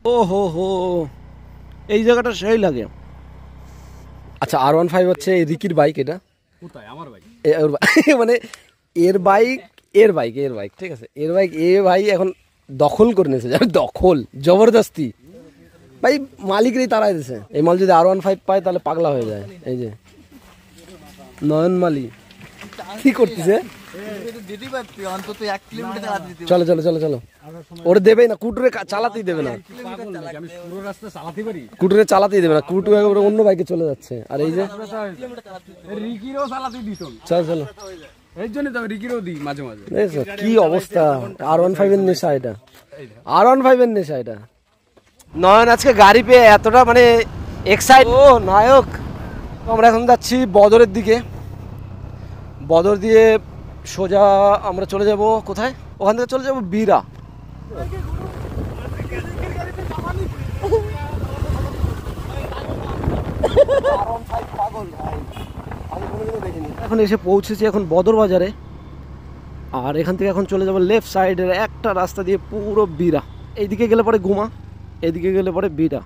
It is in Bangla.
ও হো হো, এই জায়গাটা সেই লাগে। আচ্ছা R15 হচ্ছে রিকির বাইক, এটা কোথায় আমার ভাই মানে এর বাইক, ঠিক আছে, এর বাইক এ ভাই এখন দখল করে নিয়েছে, দখল জবরদস্তি ভাই, মালিকরাই তাড়াই দিছে। এই মাল যদি R15 পায় তাহলে পাগলা হয়ে যায়। এই যে নয়ন মালি কি করতেছে, চলো চলো চলো চলো, ওরে দেবেই না, কুটুরে চালাতেই দেবে না, কুটুরে চালাতেই দেবে না, কুটু অন্য বাইকে চলে যাচ্ছে। আর এই যে চলো চলো, এই জন্য তো রিকিরও দিই মাঝে মাঝে। কি অবস্থা, R15 এর নেশা এটা, R15 এর নেশা এটা। নয়ন আজকে গাড়ি পেয়ে এতটা মানে এক্সাইট, ও নায়ক। আমরা এখন যাচ্ছি বদরের দিকে, বদর দিয়ে সোজা আমরা চলে যাব কোথায়, ওখান থেকে চলে যাব বীরা। এখন এসে পৌঁছেছি এখন বদর বাজারে, আর এখান থেকে এখন চলে যাব লেফট সাইডের একটা রাস্তা দিয়ে পুরো বীরা। এইদিকে গেলে পরে গুমা, এইদিকে গেলে পরে বীরা।